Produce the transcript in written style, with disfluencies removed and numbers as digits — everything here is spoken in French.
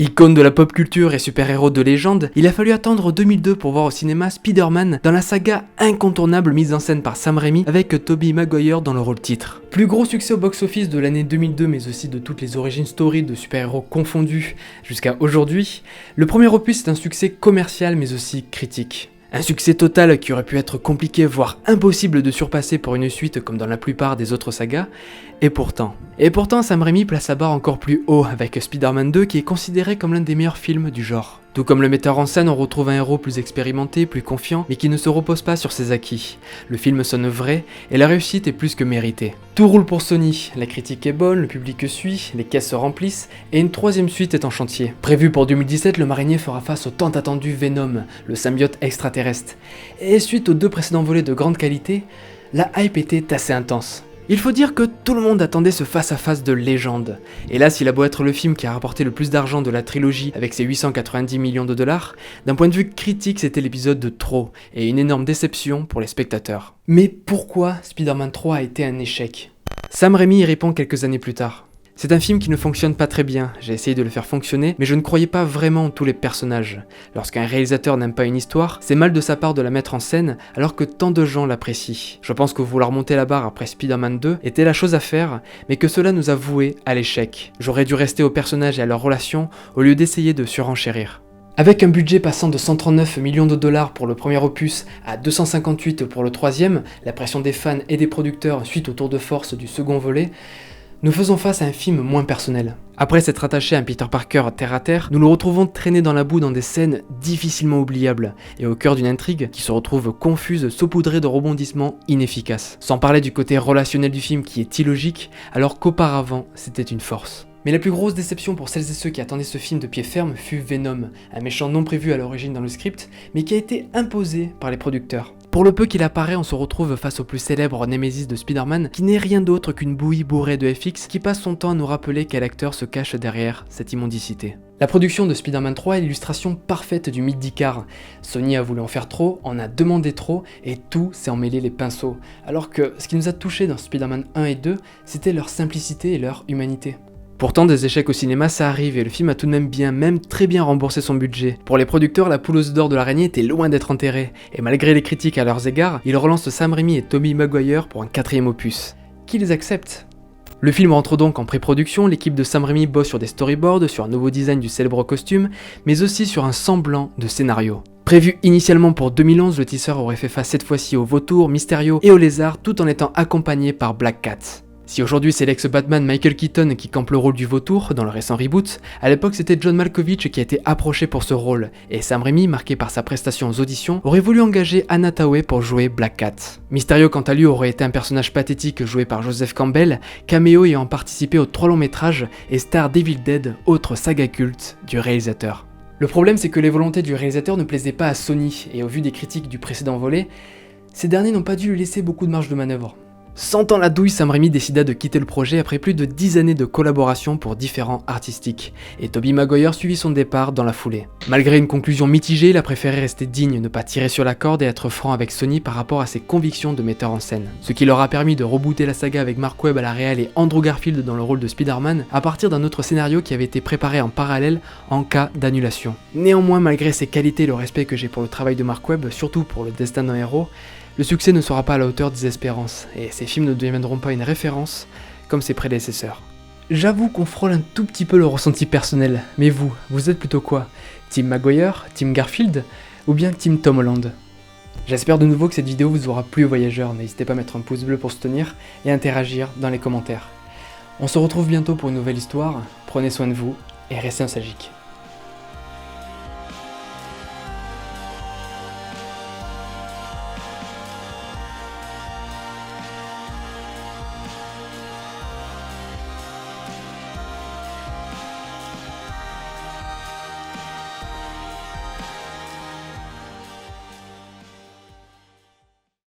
Icône de la pop culture et super-héros de légende, il a fallu attendre 2002 pour voir au cinéma Spider-Man dans la saga incontournable mise en scène par Sam Raimi avec Tobey Maguire dans le rôle titre. Plus gros succès au box-office de l'année 2002 mais aussi de toutes les origin stories de super-héros confondus jusqu'à aujourd'hui, le premier opus est un succès commercial mais aussi critique. Un succès total qui aurait pu être compliqué voire impossible de surpasser pour une suite comme dans la plupart des autres sagas, et pourtant Sam Raimi place sa barre encore plus haut avec Spider-Man 2 qui est considéré comme l'un des meilleurs films du genre. Tout comme le metteur en scène, on retrouve un héros plus expérimenté, plus confiant, mais qui ne se repose pas sur ses acquis. Le film sonne vrai, et la réussite est plus que méritée. Tout roule pour Sony, la critique est bonne, le public suit, les caisses se remplissent, et une troisième suite est en chantier. Prévu pour 2017, le marinier fera face au tant attendu Venom, le symbiote extraterrestre. Et suite aux deux précédents volets de grande qualité, la hype était assez intense. Il faut dire que tout le monde attendait ce face-à-face de légende. Hélas, il a beau être le film qui a rapporté le plus d'argent de la trilogie avec ses 890 millions de dollars, d'un point de vue critique c'était l'épisode de trop, et une énorme déception pour les spectateurs. Mais pourquoi Spider-Man 3 a été un échec ? Sam Raimi y répond quelques années plus tard. C'est un film qui ne fonctionne pas très bien, j'ai essayé de le faire fonctionner, mais je ne croyais pas vraiment en tous les personnages. Lorsqu'un réalisateur n'aime pas une histoire, c'est mal de sa part de la mettre en scène alors que tant de gens l'apprécient. Je pense que vouloir monter la barre après Spider-Man 2 était la chose à faire, mais que cela nous a voués à l'échec. J'aurais dû rester aux personnages et à leurs relations au lieu d'essayer de surenchérir. Avec un budget passant de 139 millions de dollars pour le premier opus à 258 pour le troisième, la pression des fans et des producteurs suite au tour de force du second volet, nous faisons face à un film moins personnel. Après s'être attaché à un Peter Parker terre à terre, nous le retrouvons traîné dans la boue dans des scènes difficilement oubliables, et au cœur d'une intrigue qui se retrouve confuse, saupoudrée de rebondissements inefficaces. Sans parler du côté relationnel du film qui est illogique, alors qu'auparavant c'était une force. Mais la plus grosse déception pour celles et ceux qui attendaient ce film de pied ferme fut Venom, un méchant non prévu à l'origine dans le script, mais qui a été imposé par les producteurs. Pour le peu qu'il apparaît, on se retrouve face au plus célèbre némésis de Spider-Man, qui n'est rien d'autre qu'une bouillie bourrée de FX qui passe son temps à nous rappeler quel acteur se cache derrière cette immondicité. La production de Spider-Man 3 est l'illustration parfaite du mythe d'Icare. Sony a voulu en faire trop, en a demandé trop, et tout s'est emmêlé les pinceaux. Alors que ce qui nous a touchés dans Spider-Man 1 et 2, c'était leur simplicité et leur humanité. Pourtant, des échecs au cinéma, ça arrive et le film a tout de même même très bien remboursé son budget. Pour les producteurs, la poule aux œufs d'or de l'araignée était loin d'être enterrée, et malgré les critiques à leurs égards, ils relancent Sam Raimi et Tobey Maguire pour un quatrième opus. Qui les accepte ? Le film rentre donc en pré-production, l'équipe de Sam Raimi bosse sur des storyboards, sur un nouveau design du célèbre costume, mais aussi sur un semblant de scénario. Prévu initialement pour 2011, le teaser aurait fait face cette fois-ci aux vautours, Mysterio et aux lézards, tout en étant accompagné par Black Cat. Si aujourd'hui c'est l'ex-Batman Michael Keaton qui campe le rôle du vautour dans le récent reboot, à l'époque c'était John Malkovich qui a été approché pour ce rôle, et Sam Raimi, marqué par sa prestation aux auditions, aurait voulu engager Anna Thaoué pour jouer Black Cat. Mysterio quant à lui aurait été un personnage pathétique joué par Joseph Campbell, caméo ayant participé aux 3 longs métrages, et star d'Evil Dead, autre saga culte du réalisateur. Le problème c'est que les volontés du réalisateur ne plaisaient pas à Sony, et au vu des critiques du précédent volet, ces derniers n'ont pas dû lui laisser beaucoup de marge de manœuvre. Sentant la douille, Sam Raimi décida de quitter le projet après plus de 10 années de collaboration pour différents artistiques, et Tobey Maguire suivit son départ dans la foulée. Malgré une conclusion mitigée, il a préféré rester digne, ne pas tirer sur la corde et être franc avec Sony par rapport à ses convictions de metteur en scène. Ce qui leur a permis de rebooter la saga avec Mark Webb à la réal et Andrew Garfield dans le rôle de Spider-Man, à partir d'un autre scénario qui avait été préparé en parallèle en cas d'annulation. Néanmoins, malgré ses qualités et le respect que j'ai pour le travail de Mark Webb, surtout pour le destin d'un héros, le succès ne sera pas à la hauteur des espérances, et ces films ne deviendront pas une référence comme ses prédécesseurs. J'avoue qu'on frôle un tout petit peu le ressenti personnel, mais vous êtes plutôt quoi ? Team Maguire, Team Garfield, ou bien Team Tom Holland ? J'espère de nouveau que cette vidéo vous aura plu, voyageurs, n'hésitez pas à mettre un pouce bleu pour soutenir et interagir dans les commentaires. On se retrouve bientôt pour une nouvelle histoire, prenez soin de vous et restez nostalgiques.